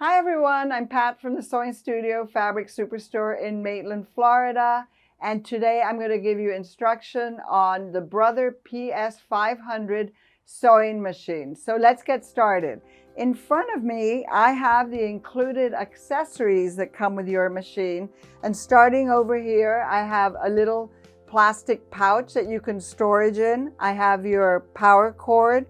Hi everyone, I'm Pat from the Sewing Studio Fabric Superstore in Maitland, Florida. And today I'm going to give you instruction on the Brother PS500 sewing machine. So let's get started. In front of me, I have the included accessories that come with your machine. And starting over here, I have a little plastic pouch that you can storage in. I have your power cord.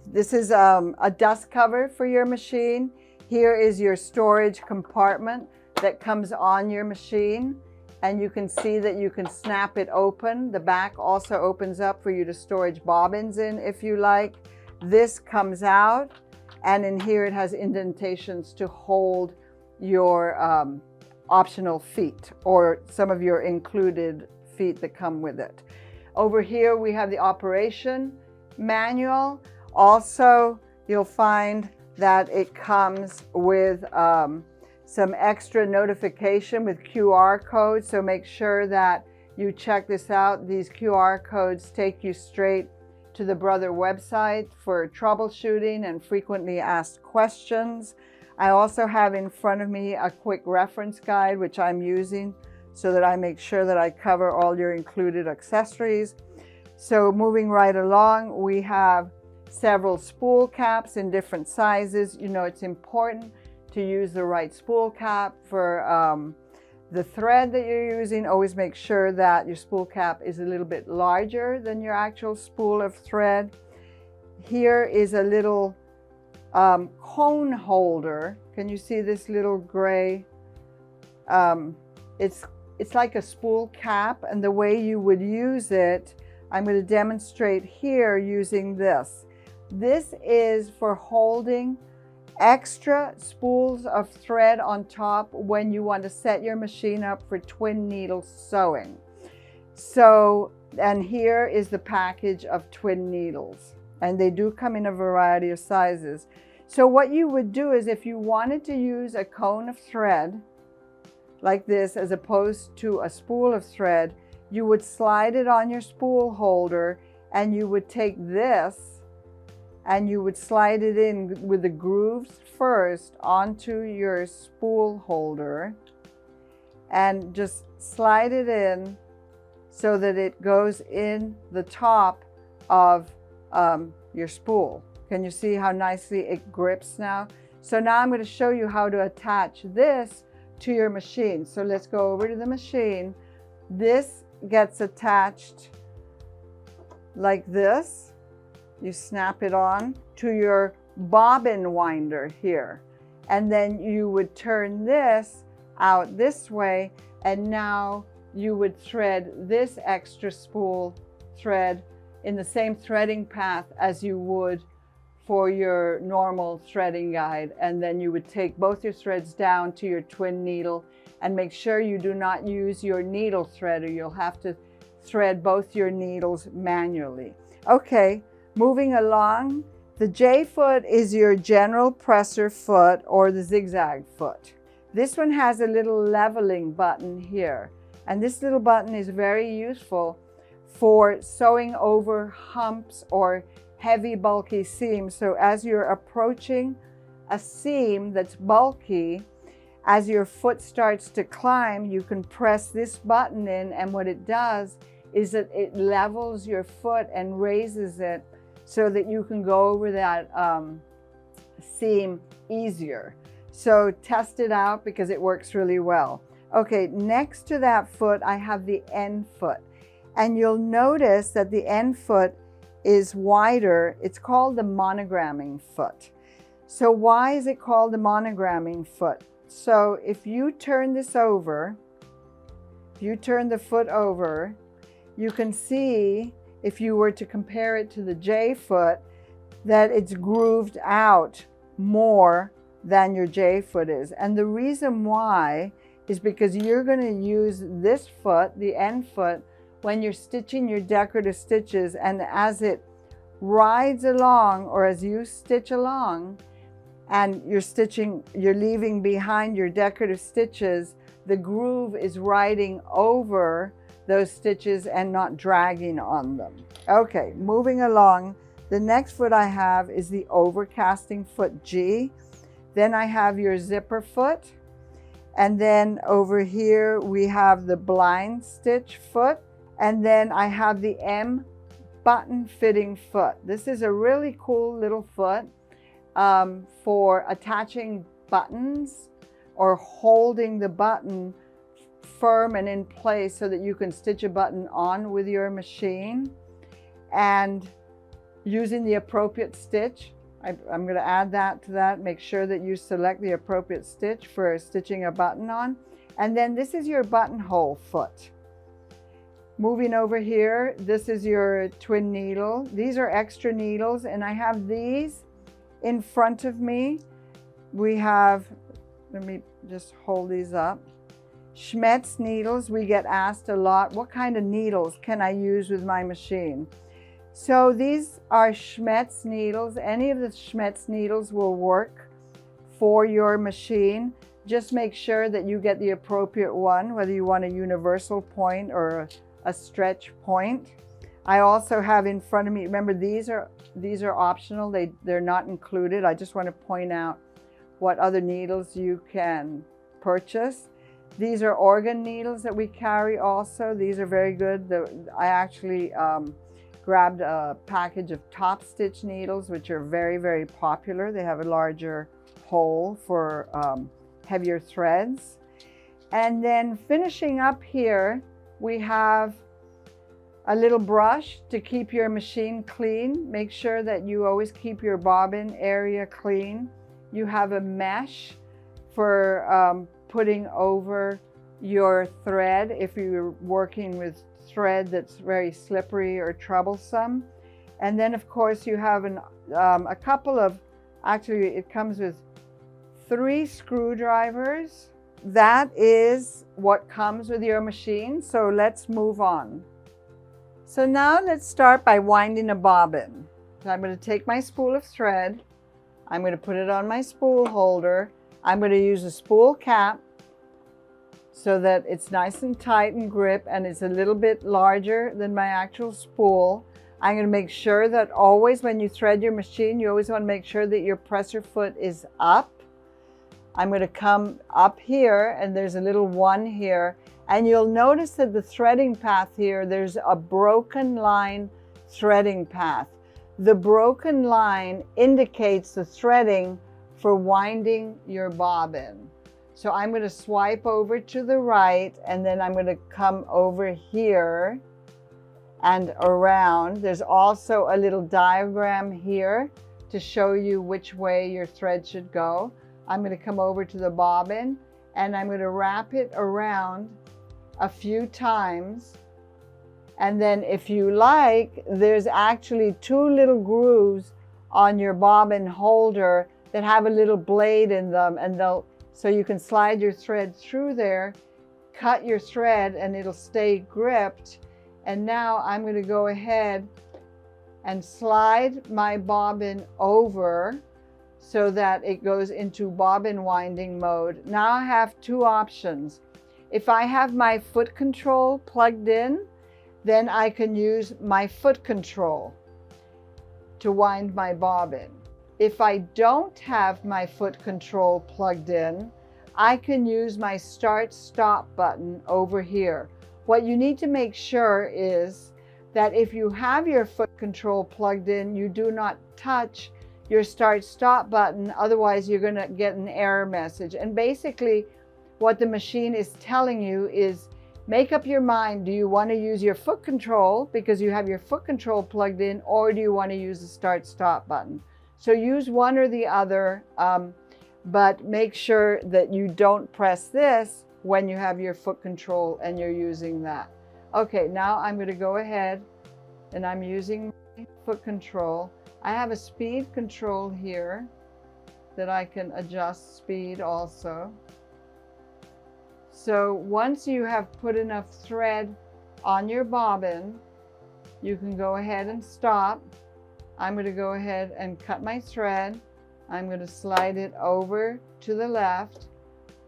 This is a dust cover for your machine. Here is your storage compartment that comes on your machine, and you can see that you can snap it open. The back also opens up for you to storage bobbins in if you like. This comes out, and in here it has indentations to hold your optional feet or some of your included feet that come with it. Over here we have the operation manual. Also, you'll find that it comes with some extra notification with QR codes. So make sure that you check this out. These QR codes take you straight to the Brother website for troubleshooting and frequently asked questions. I also have in front of me a quick reference guide, which I'm using so that I make sure that I cover all your included accessories. So moving right along, we have several spool caps in different sizes. You know, it's important to use the right spool cap for the thread that you're using. Always make sure that your spool cap is a little bit larger than your actual spool of thread. Here is a little cone holder. Can you see this little gray? It's like a spool cap, and the way you would use it, I'm going to demonstrate here using this. This is for holding extra spools of thread on top when you want to set your machine up for twin needle sewing. So, and here is the package of twin needles, and they do come in a variety of sizes. So what you would do is, if you wanted to use a cone of thread like this as opposed to a spool of thread, you would slide it on your spool holder, and you would take this and you would slide it in with the grooves first onto your spool holder and just slide it in so that it goes in the top of your spool. Can you see how nicely it grips now? So now I'm going to show you how to attach this to your machine. So let's go over to the machine. This gets attached like this. You snap it on to your bobbin winder here, and then you would turn this out this way, and now you would thread this extra spool thread in the same threading path as you would for your normal threading guide. And then you would take both your threads down to your twin needle, and make sure you do not use your needle thread, or you'll have to thread both your needles manually. Okay. Moving along, the J foot is your general presser foot or the zigzag foot. This one has a little leveling button here, and this little button is very useful for sewing over humps or heavy bulky seams. So as you're approaching a seam that's bulky, as your foot starts to climb, you can press this button in, and what it does is that it levels your foot and raises it so that you can go over that seam easier. So test it out because it works really well. Okay, next to that foot, I have the end foot. And you'll notice that the end foot is wider. It's called the monogramming foot. So why is it called the monogramming foot? So if you turn this over, if you turn the foot over, you can see, if you were to compare it to the J foot, that it's grooved out more than your J foot is. And the reason why is because you're going to use this foot, the end foot, when you're stitching your decorative stitches, and as it rides along, or as you stitch along and you're leaving behind your decorative stitches, the groove is riding over those stitches and not dragging on them. Okay, moving along, the next foot I have is the overcasting foot G. Then I have your zipper foot. And then over here we have the blind stitch foot. And then I have the M button fitting foot. This is a really cool little foot for attaching buttons or holding the button firm and in place so that you can stitch a button on with your machine. And using the appropriate stitch, I'm going to add that to that. Make sure that you select the appropriate stitch for stitching a button on. And then this is your buttonhole foot. Moving over here, this is your twin needle. These are extra needles, and I have these in front of me. We have, let me just hold these up. Schmetz needles. We get asked a lot, what kind of needles can I use with my machine? So these are Schmetz needles. Any of the Schmetz needles will work for your machine. Just make sure that you get the appropriate one, whether you want a universal point or a stretch point. I also have in front of me, remember these are optional, they're not included. I just want to point out what other needles you can purchase. These are organ needles that we carry also. These are very good. I actually grabbed a package of top stitch needles, which are very, very popular. They have a larger hole for heavier threads. And then finishing up here, we have a little brush to keep your machine clean. Make sure that you always keep your bobbin area clean. You have a mesh for putting over your thread if you're working with thread that's very slippery or troublesome. And then of course you have a couple of, actually it comes with 3 screwdrivers. That is what comes with your machine. So let's move on. So now let's start by winding a bobbin. So I'm going to take my spool of thread. I'm going to put it on my spool holder. I'm going to use a spool cap so that it's nice and tight and grip, and it's a little bit larger than my actual spool. I'm going to make sure that always when you thread your machine, you always want to make sure that your presser foot is up. I'm going to come up here, and there's a little 1 here, and you'll notice that the threading path here, there's a broken line threading path. The broken line indicates the threading for winding your bobbin. So I'm going to swipe over to the right, and then I'm going to come over here and around. There's also a little diagram here to show you which way your thread should go. I'm going to come over to the bobbin, and I'm going to wrap it around a few times. And then if you like, there's actually 2 little grooves on your bobbin holder that have a little blade in them, and so you can slide your thread through there, cut your thread, and it'll stay gripped. And now I'm going to go ahead and slide my bobbin over so that it goes into bobbin winding mode. Now I have 2 options. If I have my foot control plugged in, then I can use my foot control to wind my bobbin. If I don't have my foot control plugged in, I can use my start-stop button over here. What you need to make sure is that if you have your foot control plugged in, you do not touch your start-stop button, otherwise you're going to get an error message. And basically what the machine is telling you is, make up your mind, do you want to use your foot control because you have your foot control plugged in, or do you want to use the start-stop button? So use one or the other, but make sure that you don't press this when you have your foot control and you're using that. Okay, now I'm going to go ahead and I'm using my foot control. I have a speed control here that I can adjust speed also. So once you have put enough thread on your bobbin, you can go ahead and stop. I'm going to go ahead and cut my thread. I'm going to slide it over to the left,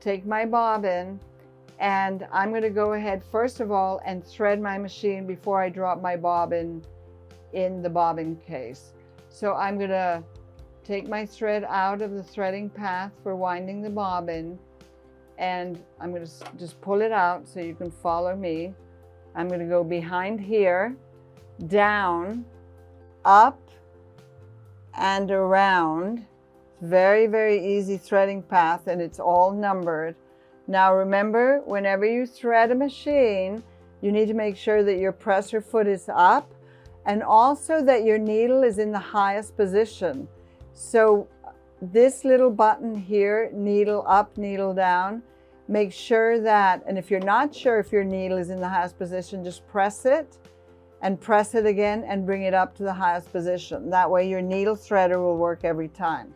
take my bobbin, and I'm going to go ahead first of all and thread my machine before I drop my bobbin in the bobbin case. So I'm going to take my thread out of the threading path for winding the bobbin, and I'm going to just pull it out so you can follow me. I'm going to go behind here, down, up, and around. Very, very easy threading path, and it's all numbered. Now remember, whenever you thread a machine, you need to make sure that your presser foot is up, and also that your needle is in the highest position. So this little button here, needle up, needle down, make sure that, and if you're not sure if your needle is in the highest position, just press it and press it again and bring it up to the highest position. That way your needle threader will work every time.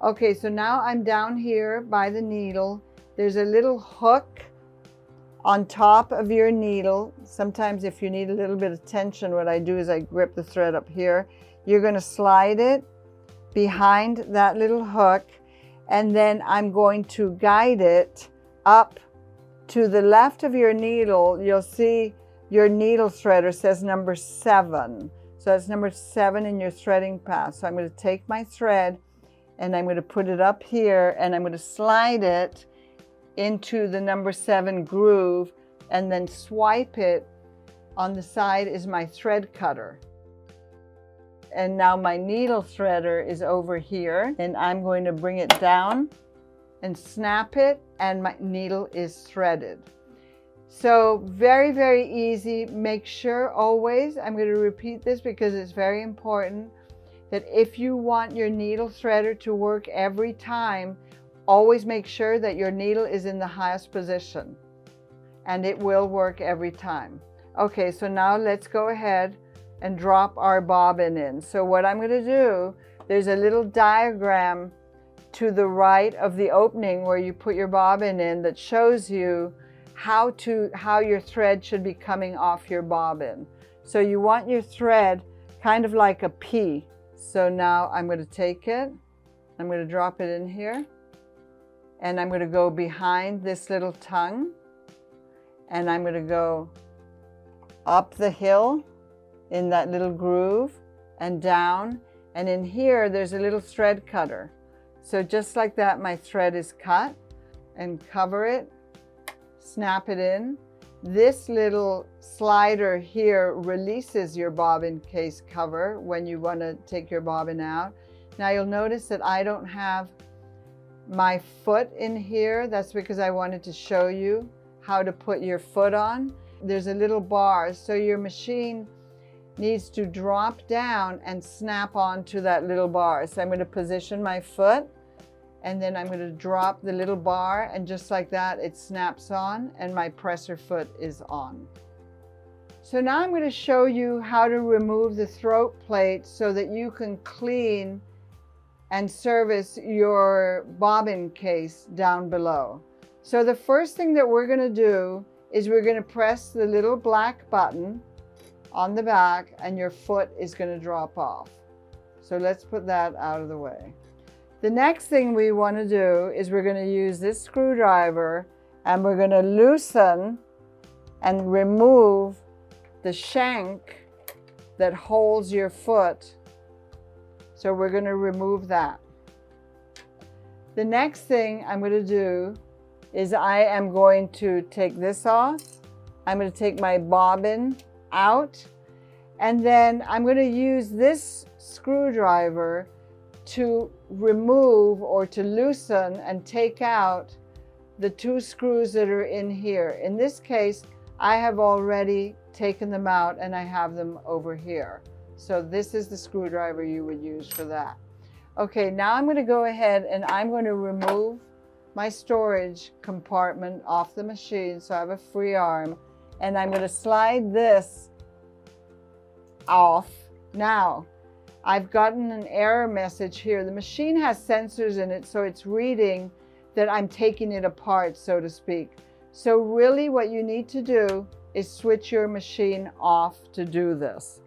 Okay, so now I'm down here by the needle. There's a little hook on top of your needle. Sometimes if you need a little bit of tension, what I do is I grip the thread up here. You're going to slide it behind that little hook, and then I'm going to guide it up to the left of your needle. You'll see your needle threader says number 7. So that's number 7 in your threading path. So I'm going to take my thread and I'm going to put it up here, and I'm going to slide it into the number 7 groove, and then swipe it. On the side is my thread cutter. And now my needle threader is over here, and I'm going to bring it down and snap it, and my needle is threaded. So very, very easy. Make sure always, I'm going to repeat this because it's very important, that if you want your needle threader to work every time, always make sure that your needle is in the highest position, and it will work every time. Okay, so now let's go ahead and drop our bobbin in. So what I'm going to do, there's a little diagram to the right of the opening where you put your bobbin in that shows you how your thread should be coming off your bobbin. So you want your thread kind of like a P. So now I'm going to take it, I'm going to drop it in here, and I'm going to go behind this little tongue, and I'm going to go up the hill in that little groove and down, and in here there's a little thread cutter. So just like that, my thread is cut, and cover it, snap it in. This little slider here releases your bobbin case cover when you want to take your bobbin out. Now you'll notice that I don't have my foot in here. That's because I wanted to show you how to put your foot on. There's a little bar, so your machine needs to drop down and snap onto that little bar. So I'm going to position my foot, and then I'm going to drop the little bar, and just like that it snaps on and my presser foot is on. So now I'm going to show you how to remove the throat plate so that you can clean and service your bobbin case down below. So the first thing that we're going to do is we're going to press the little black button on the back, and your foot is going to drop off. So let's put that out of the way. The next thing we want to do is we're going to use this screwdriver, and we're going to loosen and remove the shank that holds your foot. So we're going to remove that. The next thing I'm going to do is I am going to take this off. I'm going to take my bobbin out, and then I'm going to use this screwdriver to remove or to loosen and take out the 2 screws that are in here. In this case, I have already taken them out and I have them over here. So this is the screwdriver you would use for that. Okay, now I'm going to go ahead and I'm going to remove my storage compartment off the machine so I have a free arm, and I'm going to slide this off. Now, I've gotten an error message here. The machine has sensors in it, so it's reading that I'm taking it apart, so to speak. So really what you need to do is switch your machine off to do this.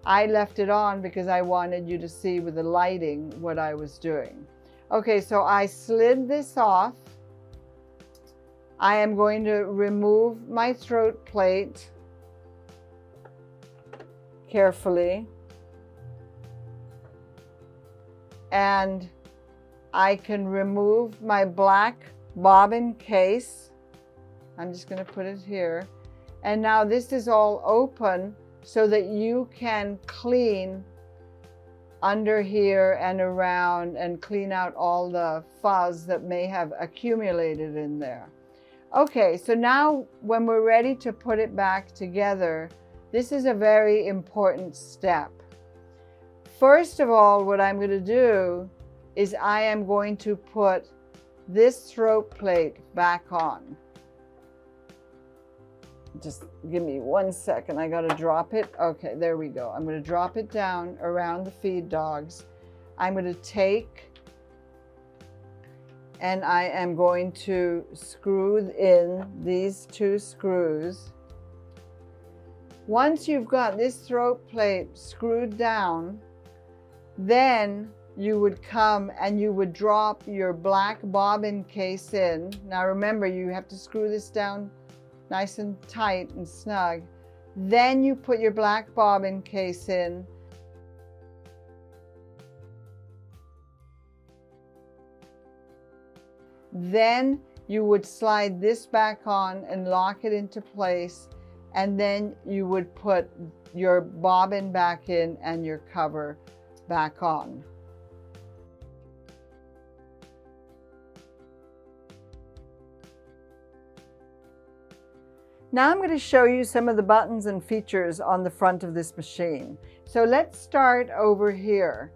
I left it on because I wanted you to see with the lighting what I was doing. Okay, so I slid this off. I am going to remove my throat plate carefully. and I can remove my black bobbin case. I'm just going to put it here. And now this is all open so that you can clean under here and around and clean out all the fuzz that may have accumulated in there. Okay, so now when we're ready to put it back together, this is a very important step. First of all, what I'm going to do is I am going to put this throat plate back on. Just give me 1 second, I gotta drop it. Okay, there we go. I'm gonna drop it down around the feed dogs. I'm gonna take and I am going to screw in these 2 screws. Once you've got this throat plate screwed down, then you would come and you would drop your black bobbin case in. Now remember, you have to screw this down nice and tight and snug. Then you put your black bobbin case in. Then you would slide this back on and lock it into place, and then you would put your bobbin back in and your cover back on. Now I'm going to show you some of the buttons and features on the front of this machine. So let's start over here.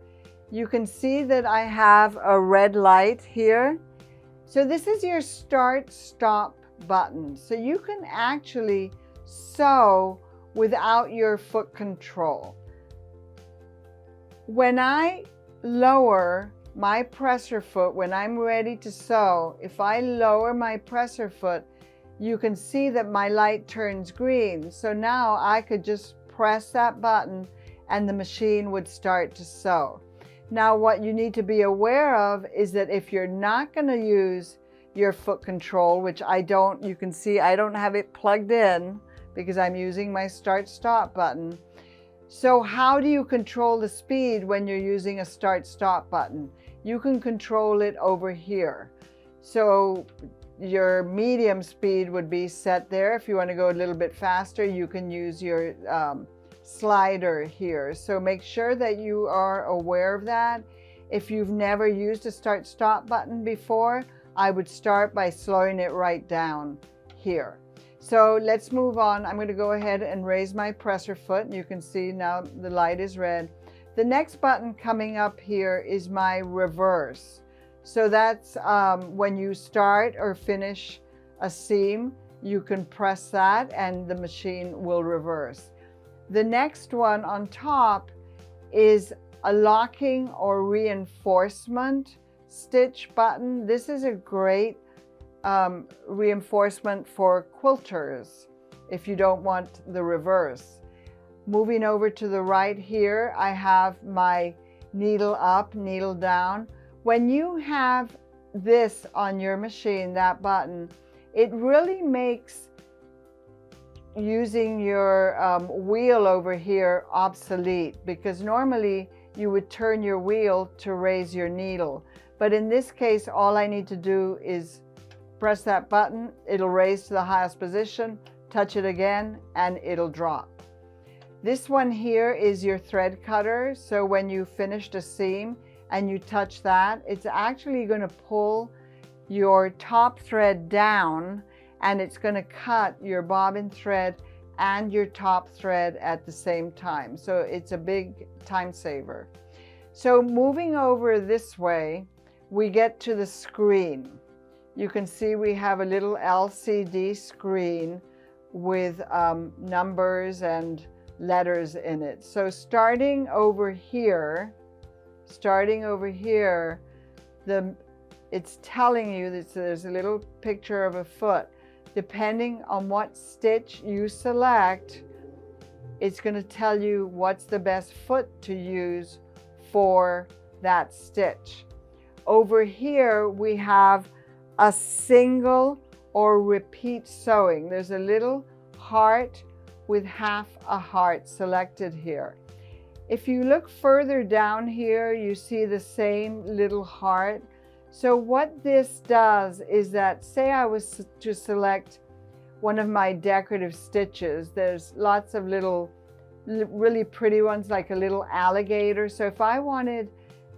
You can see that I have a red light here. So this is your start-stop button. So you can actually sew without your foot control. When I lower my presser foot, when I'm ready to sew, if I lower my presser foot, you can see that my light turns green. So now I could just press that button and the machine would start to sew. Now what you need to be aware of is that if you're not going to use your foot control, which I don't, you can see I don't have it plugged in because I'm using my start-stop button. So how do you control the speed when you're using a start-stop button? You can control it over here. So your medium speed would be set there. If you want to go a little bit faster, you can use your slider here. So make sure that you are aware of that. If you've never used a start-stop button before, I would start by slowing it right down here. So let's move on. I'm going to go ahead and raise my presser foot. You can see now the light is red. The next button coming up here is my reverse. So that's when you start or finish a seam, you can press that and the machine will reverse. The next one on top is a locking or reinforcement stitch button. This is a great reinforcement for quilters if you don't want the reverse. Moving over to the right here, I have my needle up, needle down. When you have this on your machine, that button, it really makes using your wheel over here obsolete, because normally you would turn your wheel to raise your needle. But in this case, all I need to do is press that button, it'll raise to the highest position, touch it again, and it'll drop. This one here is your thread cutter. So when you finished a seam and you touch that, it's actually going to pull your top thread down and it's going to cut your bobbin thread and your top thread at the same time. So it's a big time saver. So moving over this way, we get to the screen. You can see we have a little LCD screen with numbers and letters in it. So starting over here, it's telling you that there's a little picture of a foot. Depending on what stitch you select, it's going to tell you what's the best foot to use for that stitch. Over here we have a single or repeat sewing. There's a little heart with half a heart selected here. If you look further down here, you see the same little heart. So what this does is that, say I was to select one of my decorative stitches, there's lots of little really pretty ones like a little alligator. So if I wanted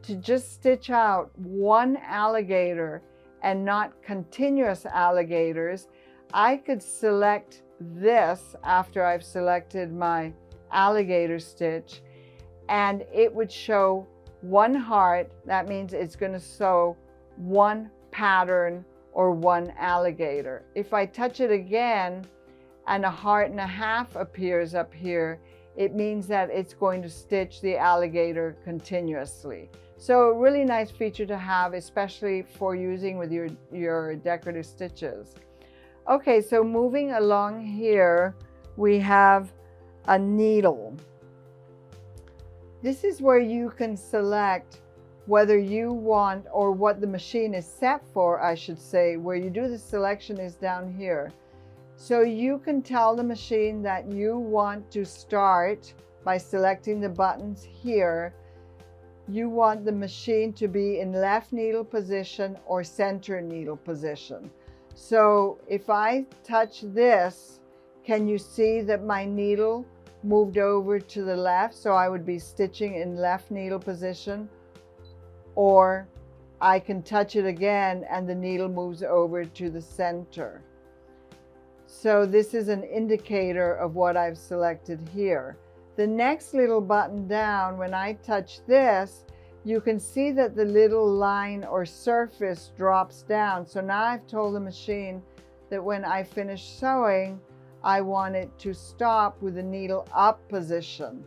to just stitch out one alligator and not continuous alligators, I could select this after I've selected my alligator stitch, and it would show one heart. That means it's going to sew one pattern or one alligator. If I touch it again and a heart and a half appears up here, it means that it's going to stitch the alligator continuously. So a really nice feature to have, especially for using with your decorative stitches. Okay, so moving along here, we have a needle. This is where you can select whether you want, or what the machine is set for, I should say. Where you do the selection is down here. So you can tell the machine that you want to start by selecting the buttons here. You want the machine to be in left needle position or center needle position. So if I touch this, can you see that my needle moved over to the left? So I would be stitching in left needle position, or I can touch it again and the needle moves over to the center. So this is an indicator of what I've selected here. The next little button down, when I touch this, you can see that the little line or surface drops down. So now I've told the machine that when I finish sewing, I want it to stop with the needle up position.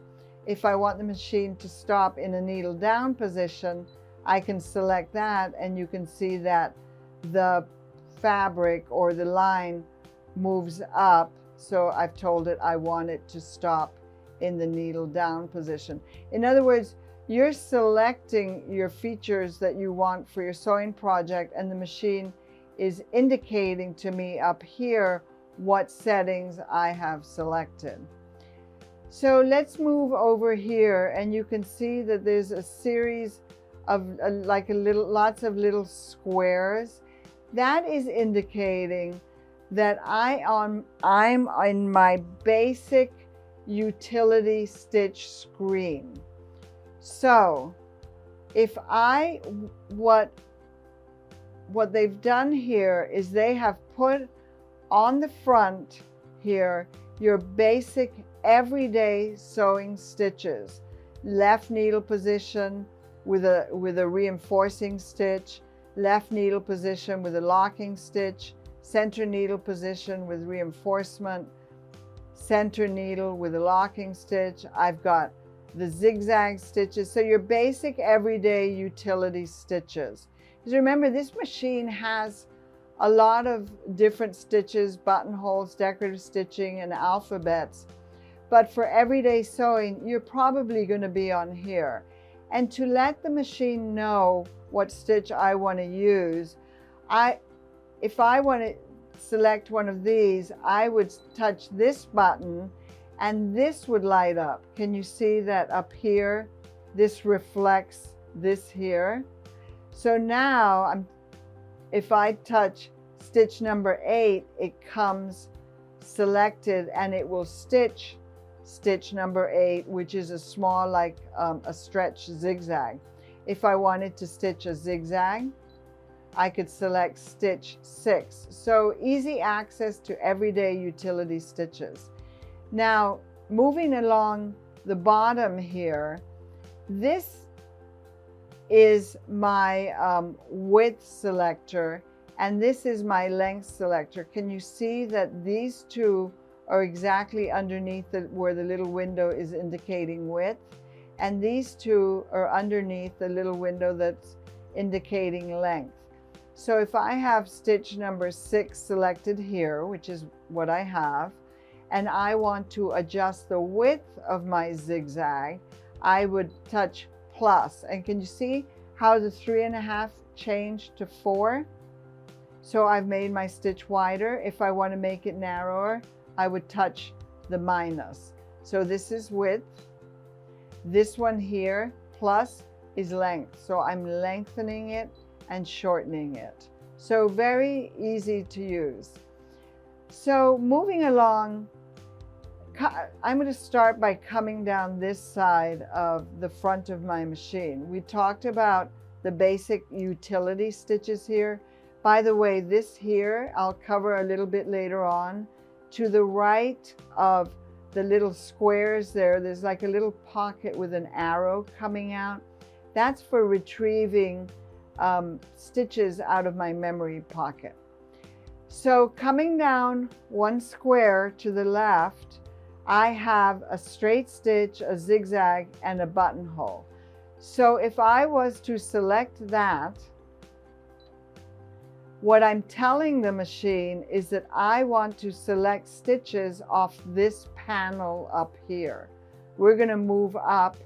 If I want the machine to stop in a needle down position, I can select that, and you can see that the fabric or the line moves up. So I've told it I want it to stop in the needle down position. In other words, you're selecting your features that you want for your sewing project, and the machine is indicating to me up here what settings I have selected. So let's move over here, and you can see that there's a series of lots of little squares. That is indicating that I'm in my basic utility stitch screen. So if what they've done here is they have put on the front here your basic everyday sewing stitches. Left needle position with a reinforcing stitch, left needle position with a locking stitch, center needle position with reinforcement, center needle with a locking stitch. I've got the zigzag stitches. So your basic everyday utility stitches. Because remember, this machine has a lot of different stitches, buttonholes, decorative stitching, and alphabets. But for everyday sewing, you're probably going to be on here. And to let the machine know what stitch I want to use, if I want to select one of these, I would touch this button and this would light up. Can you see that up here? This reflects this here. So now if I touch stitch number 8, it comes selected and it will stitch stitch number 8, which is a small, like a stretch zigzag. If I wanted to stitch a zigzag, I could select stitch 6. So easy access to everyday utility stitches. Now, moving along the bottom here, this is my width selector, and this is my length selector. Can you see that these two are exactly underneath where the little window is indicating width, and these two are underneath the little window that's indicating length. So if I have stitch number 6 selected here, which is what I have, and I want to adjust the width of my zigzag, I would touch plus. And can you see how the 3.5 changed to 4? So I've made my stitch wider. If I want to make it narrower, I would touch the minus. So this is width. This one here, plus, is length. So I'm lengthening it and shortening it. So very easy to use. So moving along, I'm going to start by coming down this side of the front of my machine. We talked about the basic utility stitches here. By the way, this here I'll cover a little bit later on. To the right of the little squares there's like a little pocket with an arrow coming out. That's for retrieving stitches out of my memory pocket. So coming down one square to the left, I have a straight stitch, a zigzag, and a buttonhole. So if I was to select that, what I'm telling the machine is that I want to select stitches off this panel up here. We're going to move up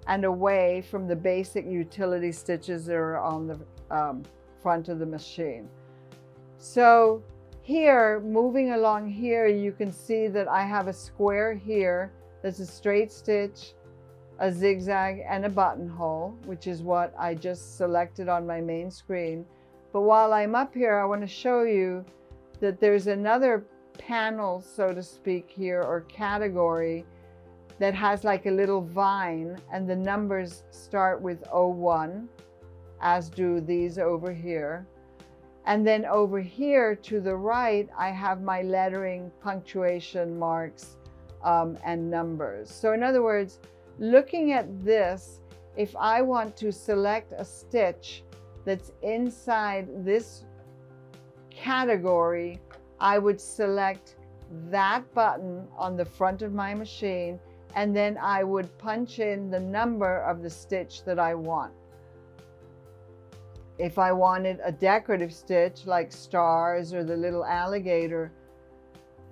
and away from the basic utility stitches that are on the front of the machine. So here, moving along here, you can see that I have a square here that's a straight stitch, a zigzag, and a buttonhole, which is what I just selected on my main screen. But while I'm up here, I want to show you that there's another panel, so to speak, here, or category, that has like a little vine, and the numbers start with 01, as do these over here. And then over here to the right, I have my lettering, punctuation marks, and numbers. So in other words, looking at this, if I want to select a stitch that's inside this category, I would select that button on the front of my machine, and then I would punch in the number of the stitch that I want. If I wanted a decorative stitch like stars or the little alligator,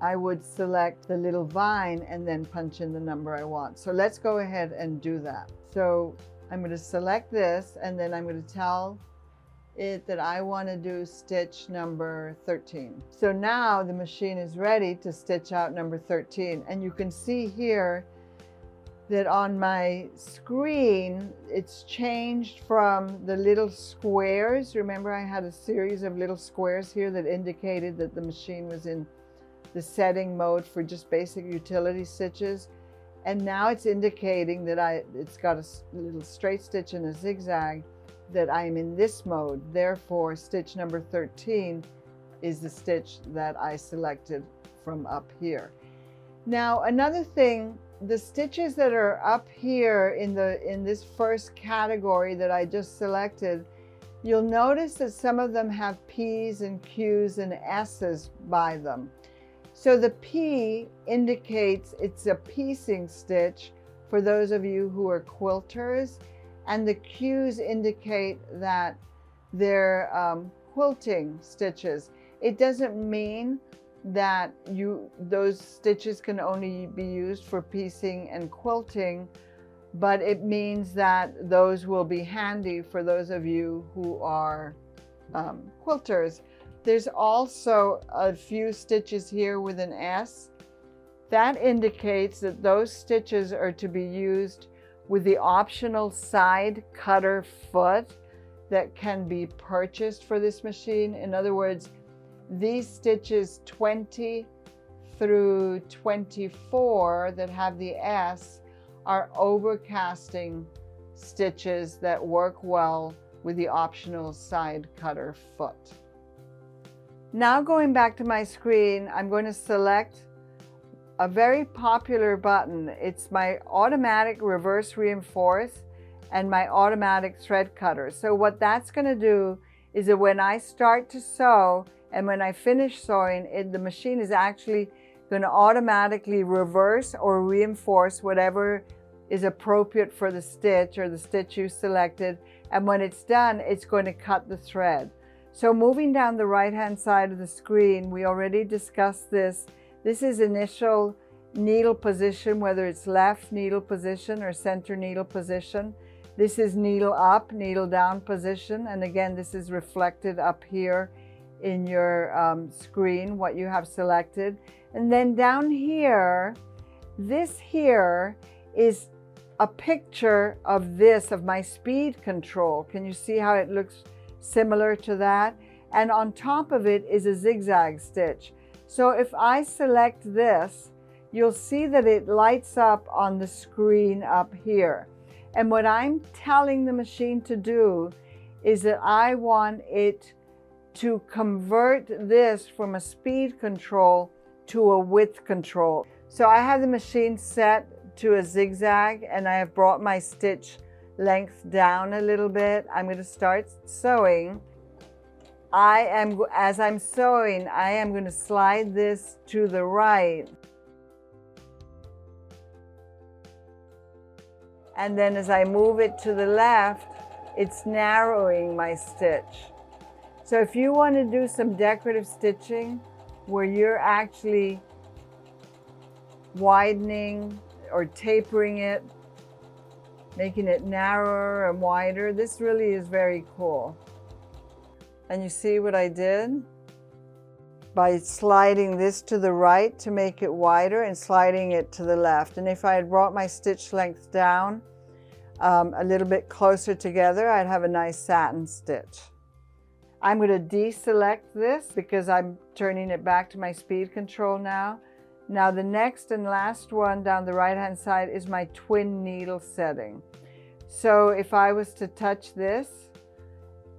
I would select the little vine and then punch in the number I want. So let's go ahead and do that. So I'm going to select this, and then I'm going to tell it that I want to do stitch number 13. So now the machine is ready to stitch out number 13. And you can see here that on my screen, it's changed from the little squares. Remember, I had a series of little squares here that indicated that the machine was in the setting mode for just basic utility stitches. And now it's indicating that it's got a little straight stitch and a zigzag, that I'm in this mode. Therefore, stitch number 13 is the stitch that I selected from up here. Now, another thing, the stitches that are up here in this first category that I just selected, you'll notice that some of them have P's and Q's and S's by them. So the P indicates it's a piecing stitch for those of you who are quilters, and the Q's indicate that they're quilting stitches. It doesn't mean that those stitches can only be used for piecing and quilting, but it means that those will be handy for those of you who are quilters. There's also a few stitches here with an S. That indicates that those stitches are to be used with the optional side cutter foot that can be purchased for this machine. In other words, these stitches 20 through 24 that have the S are overcasting stitches that work well with the optional side cutter foot. Now going back to my screen, I'm going to select a very popular button. It's my automatic reverse reinforce and my automatic thread cutter. So what that's going to do is that when I start to sew and when I finish sewing, the machine is actually going to automatically reverse or reinforce whatever is appropriate for the stitch or the stitch you selected. And when it's done, it's going to cut the thread. So moving down the right-hand side of the screen, we already discussed this. This is initial needle position, whether it's left needle position or center needle position. This is needle up, needle down position. And again, this is reflected up here in your screen, what you have selected. And then down here, this here is a picture of this, of my speed control. Can you see how it looks similar to that? And on top of it is a zigzag stitch. So if I select this, you'll see that it lights up on the screen up here. And what I'm telling the machine to do is that I want it to convert this from a speed control to a width control. So I have the machine set to a zigzag, and I have brought my stitch length down a little bit. I'm going to start sewing. As I'm sewing, I am going to slide this to the right. And then as I move it to the left, it's narrowing my stitch. So if you want to do some decorative stitching where you're actually widening or tapering it, making it narrower and wider, this really is very cool. And you see what I did? By sliding this to the right to make it wider and sliding it to the left. And if I had brought my stitch length down a little bit closer together, I'd have a nice satin stitch. I'm going to deselect this because I'm turning it back to my speed control now. Now the next and last one down the right hand side is my twin needle setting. So if I was to touch this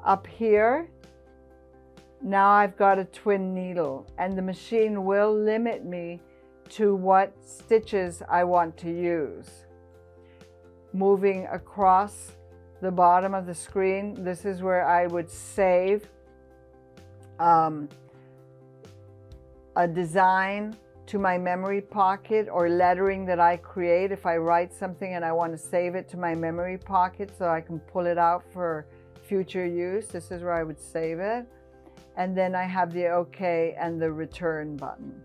up here, now I've got a twin needle, and the machine will limit me to what stitches I want to use. Moving across the bottom of the screen, this is where I would save a design to my memory pocket, or lettering that I create. If I write something and I want to save it to my memory pocket so I can pull it out for future use, this is where I would save it. And then I have the OK and the return button.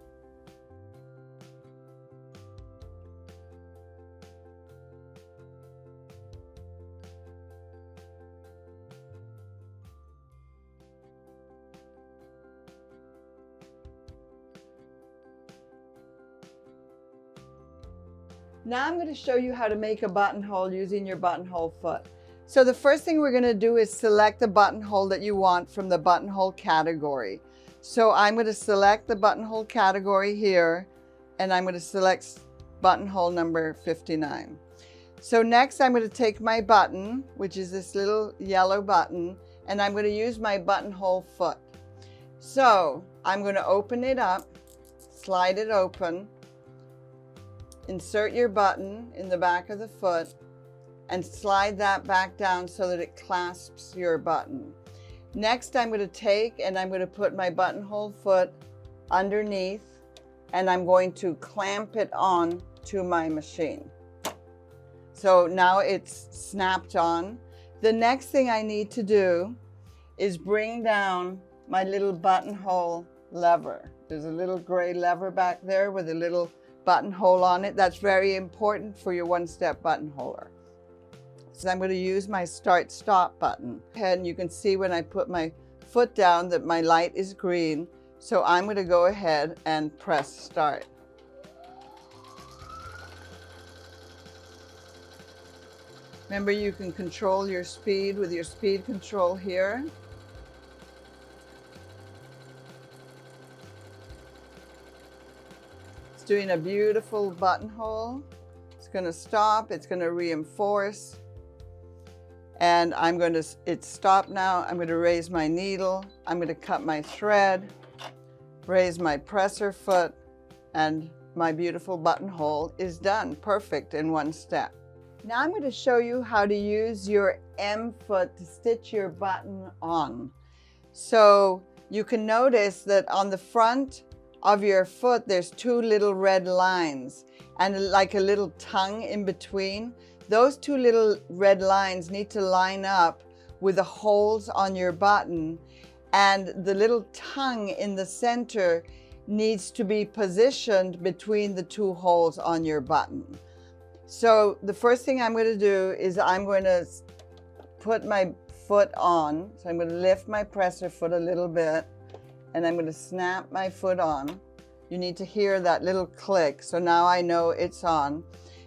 Now I'm going to show you how to make a buttonhole using your buttonhole foot. So the first thing we're going to do is select the buttonhole that you want from the buttonhole category. So I'm going to select the buttonhole category here, and I'm going to select buttonhole number 59. So next I'm going to take my button, which is this little yellow button, and I'm going to use my buttonhole foot. So I'm going to open it up, slide it open, insert your button in the back of the foot, and slide that back down so that it clasps your button. Next, I'm going to take and I'm going to put my buttonhole foot underneath, and I'm going to clamp it on to my machine. So now it's snapped on. The next thing I need to do is bring down my little buttonhole lever. There's a little gray lever back there with a little buttonhole on it. That's very important for your one-step buttonholer. So I'm going to use my start stop button, and you can see when I put my foot down that my light is green. So I'm going to go ahead and press start. Remember, you can control your speed with your speed control here. It's doing a beautiful buttonhole. It's going to stop, it's going to reinforce. And it's stopped now. I'm going to raise my needle. I'm going to cut my thread, raise my presser foot, and my beautiful buttonhole is done. Perfect in one step. Now I'm going to show you how to use your M foot to stitch your button on. So you can notice that on the front of your foot, there's two little red lines and like a little tongue in between. Those two little red lines need to line up with the holes on your button, and the little tongue in the center needs to be positioned between the two holes on your button. So the first thing I'm going to do is I'm going to put my foot on. So I'm going to lift my presser foot a little bit, and I'm going to snap my foot on. You need to hear that little click. So now I know it's on.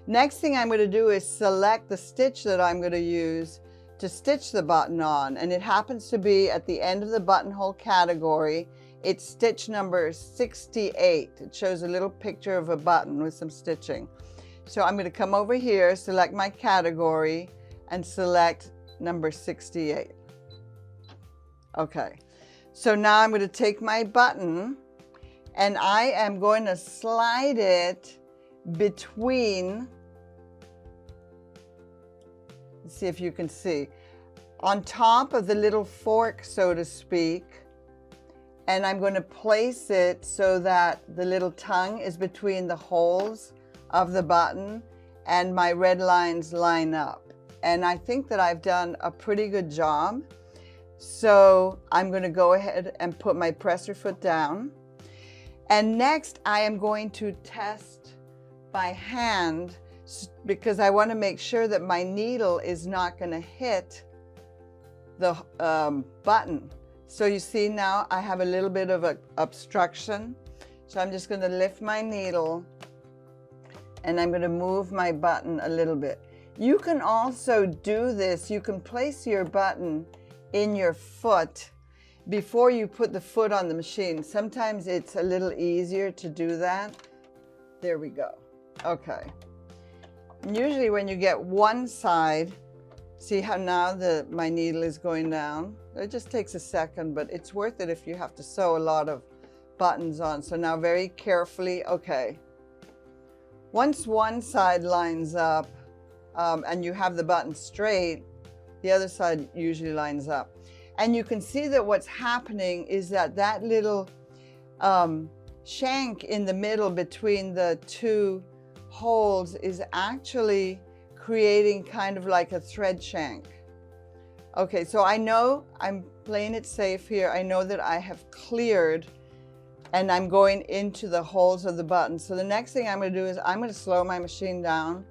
Next thing I'm going to do is select the stitch that I'm going to use to stitch the button on, and it happens to be at the end of the buttonhole category. It's stitch number 68. It shows a little picture of a button with some stitching. So I'm going to come over here, select my category, and select number 68. Okay, so now I'm going to take my button and I am going to slide it between, let's see if you can see, on top of the little fork, so to speak, and I'm going to place it so that the little tongue is between the holes of the button and my red lines line up. And I think that I've done a pretty good job. So I'm going to go ahead and put my presser foot down. And next I am going to test by hand, because I want to make sure that my needle is not going to hit the button. So you see now I have a little bit of an obstruction. So I'm just going to lift my needle and I'm going to move my button a little bit. You can also do this. You can place your button in your foot before you put the foot on the machine. Sometimes it's a little easier to do that. There we go. Okay. And usually when you get one side, see how now my needle is going down? It just takes a second, but it's worth it if you have to sew a lot of buttons on. So now very carefully, okay. Once one side lines up and you have the button straight, the other side usually lines up. And you can see that what's happening is that that little shank in the middle between the two holes is actually creating kind of like a thread shank. Okay, so I know I'm playing it safe here. I know that I have cleared and I'm going into the holes of the button. So the next thing I'm going to do is I'm going to slow my machine down,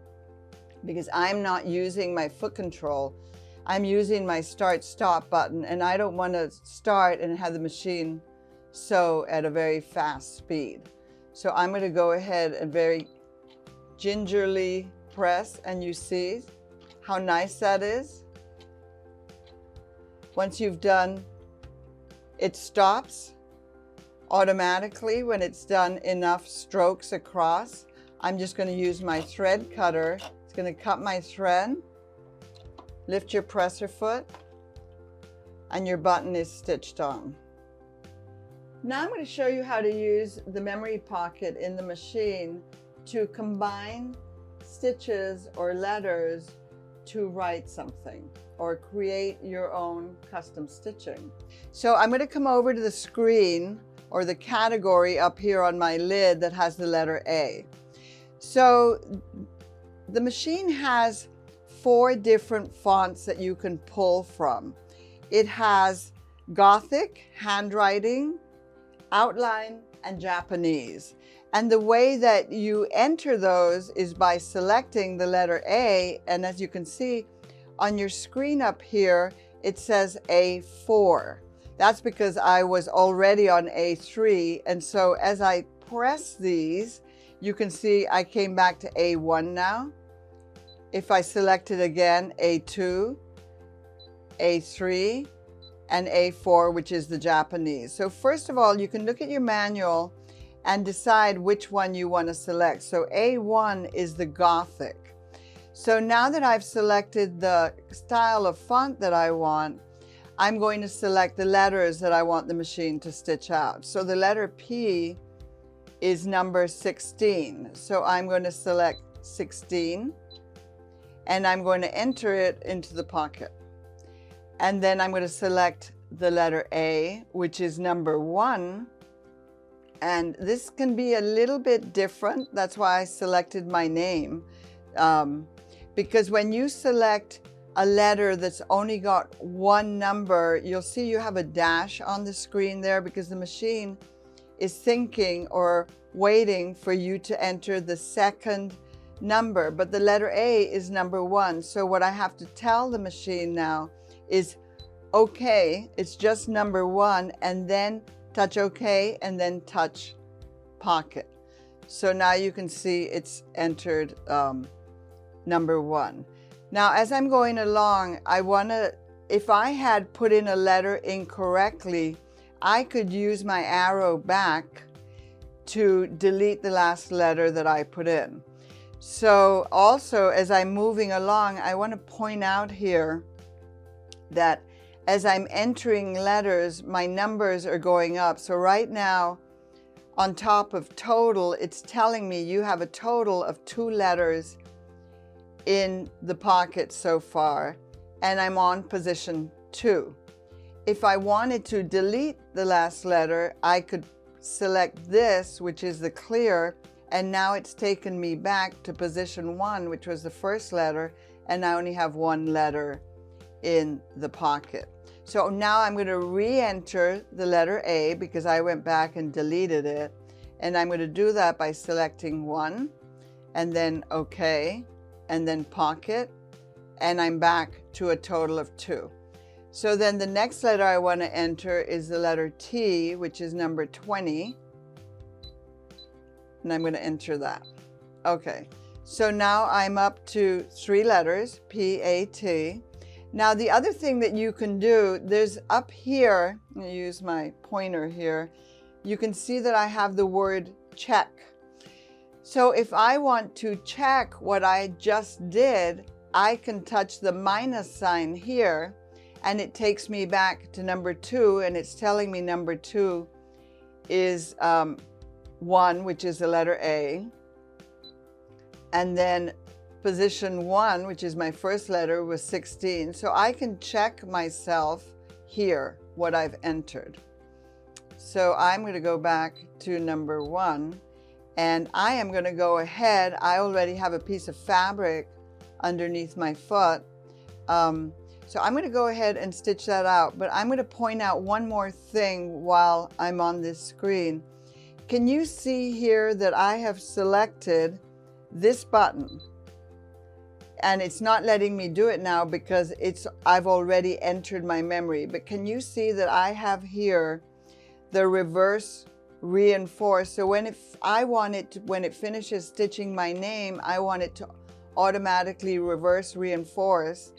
because I'm not using my foot control. I'm using my start stop button, and I don't want to start and have the machine sew at a very fast speed. So I'm going to go ahead and very gingerly press, and you see how nice that is. Once you've done, it stops automatically when it's done enough strokes across. I'm just going to use my thread cutter. It's going to cut my thread. Lift your presser foot and your button is stitched on. Now I'm going to show you how to use the memory pocket in the machine to combine stitches or letters to write something or create your own custom stitching. So I'm going to come over to the screen or the category up here on my lid that has the letter A. So the machine has 4 different fonts that you can pull from. It has Gothic, handwriting, outline, and Japanese. And the way that you enter those is by selecting the letter A, and as you can see on your screen up here, it says A4. That's because I was already on A3, and so as I press these, you can see I came back to A1 now. If I select it again, A2, A3, and A4, which is the Japanese. So first of all, you can look at your manual and decide which one you want to select. So A1 is the Gothic. So now that I've selected the style of font that I want, I'm going to select the letters that I want the machine to stitch out. So the letter P is number 16. So I'm going to select 16 and I'm going to enter it into the pocket. And then I'm going to select the letter A, which is number 1. And this can be a little bit different. That's why I selected my name. Because when you select a letter that's only got one number, you'll see you have a dash on the screen there because the machine is thinking or waiting for you to enter the second number. But the letter A is number 1. So what I have to tell the machine now is, okay, it's just number 1, and then touch OK, and then touch pocket. So now you can see it's entered number 1. Now, as I'm going along, if I had put in a letter incorrectly, I could use my arrow back to delete the last letter that I put in. So also, as I'm moving along, I want to point out here that as I'm entering letters, my numbers are going up. So right now, on top of total, it's telling me you have a total of 2 letters in the pocket so far, and I'm on position 2. If I wanted to delete the last letter, I could select this, which is the clear, and now it's taken me back to position 1, which was the first letter, and I only have 1 letter in the pocket. So now I'm going to re-enter the letter A because I went back and deleted it, and I'm going to do that by selecting 1 and then OK and then pocket, and I'm back to a total of 2. So then the next letter I want to enter is the letter T, which is number 20, and I'm going to enter that. Okay, so now I'm up to 3 letters, P-A-T. Now the other thing that you can do, there's up here, I'm going to use my pointer here, you can see that I have the word check. So if I want to check what I just did, I can touch the minus sign here, and it takes me back to number 2, and it's telling me number 2 is 1, which is the letter A, and then position 1, which is my first letter, was 16. So I can check myself here what I've entered. So I'm going to go back to number 1, and I am going to go ahead. I already have a piece of fabric underneath my foot. So I'm going to go ahead and stitch that out, but I'm going to point out one more thing while I'm on this screen. Can you see here that I have selected this button? And it's not letting me do it now because I've already entered my memory. But can you see that I have here the reverse reinforce? So when it finishes stitching my name, I want it to automatically reverse reinforce.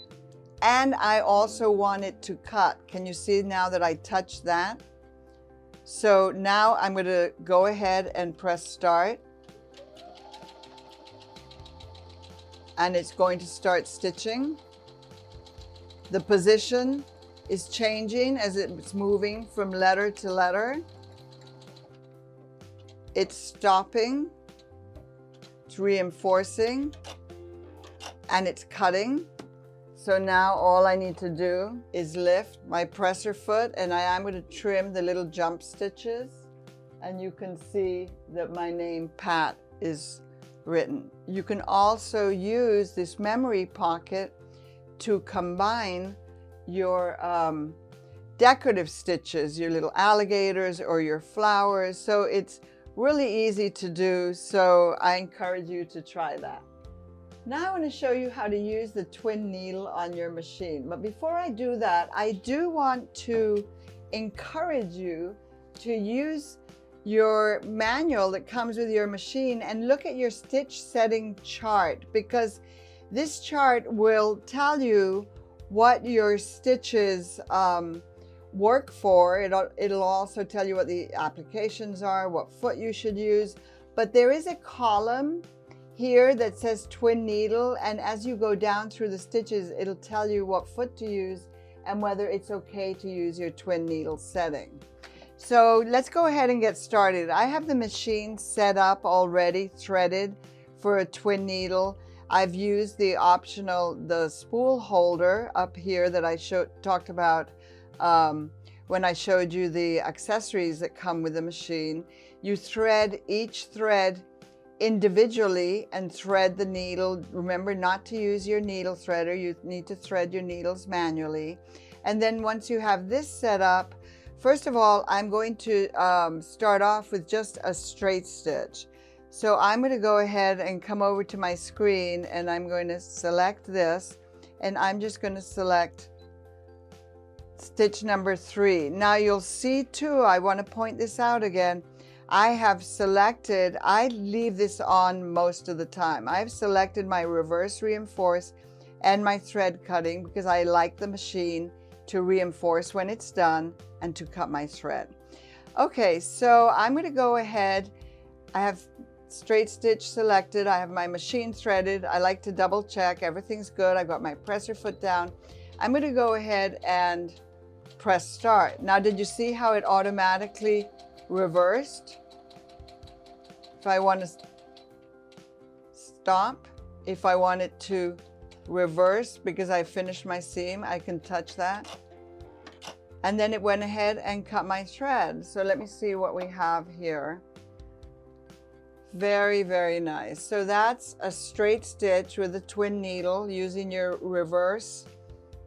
And I also want it to cut. Can you see now that I touched that? So now I'm going to go ahead and press start. And it's going to start stitching. The position is changing as it's moving from letter to letter. It's stopping, it's reinforcing, and it's cutting. So now all I need to do is lift my presser foot, and I am going to trim the little jump stitches, and you can see that my name Pat is written. You can also use this memory pocket to combine your decorative stitches, your little alligators or your flowers. So it's really easy to do, so I encourage you to try that. Now I want to show you how to use the twin needle on your machine. But before I do that, I do want to encourage you to use your manual that comes with your machine and look at your stitch setting chart, because this chart will tell you what your stitches work for. It'll also tell you what the applications are, what foot you should use. But there is a column here that says twin needle, and as you go down through the stitches, it'll tell you what foot to use and whether it's okay to use your twin needle setting. So let's go ahead and get started. I have the machine set up already, threaded for a twin needle. I've used the spool holder up here that I talked about when I showed you the accessories that come with the machine. You thread each thread individually and thread the needle. Remember not to use your needle threader. You need to thread your needles manually. And then once you have this set up, first of all, I'm going to start off with just a straight stitch. So I'm going to go ahead and come over to my screen, and I'm going to select this, and I'm just going to select stitch number 3. Now you'll see too, I want to point this out again, I have selected, I leave this on most of the time. I've selected my reverse reinforce and my thread cutting because I like the machine to reinforce when it's done and to cut my thread. Okay, so I'm going to go ahead. I have straight stitch selected. I have my machine threaded. I like to double check everything's good. I've got my presser foot down. I'm going to go ahead and press start. Now, did you see how it automatically reversed? If I want to stop, if I want it to reverse because I finished my seam, I can touch that. And then it went ahead and cut my thread. So let me see what we have here. Very, very nice. So that's a straight stitch with a twin needle using your reverse,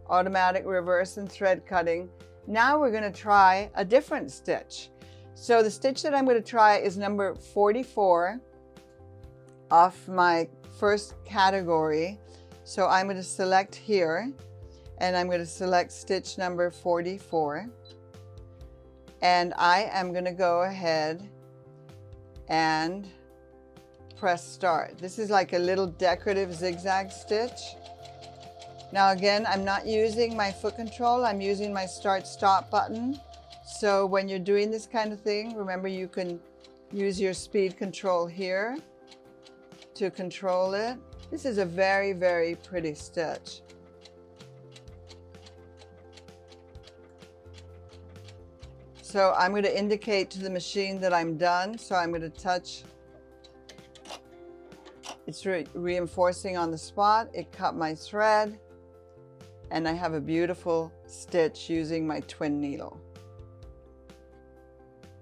automatic reverse and thread cutting. Now we're going to try a different stitch. So the stitch that I'm going to try is number 44 off my first category. So I'm going to select here and I'm going to select stitch number 44. And I am going to go ahead and press start. This is like a little decorative zigzag stitch. Now again, I'm not using my foot control, I'm using my start stop button. So when you're doing this kind of thing, remember you can use your speed control here to control it. This is a very, very pretty stitch. So I'm going to indicate to the machine that I'm done. So I'm going to touch. It's reinforcing on the spot. It cut my thread. And I have a beautiful stitch using my twin needle.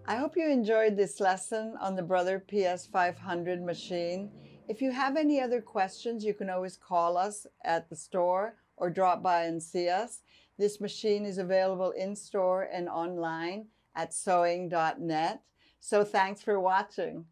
I hope you enjoyed this lesson on the Brother PS500 machine. If you have any other questions, you can always call us at the store or drop by and see us. This machine is available in store and online at sewing.net. So thanks for watching.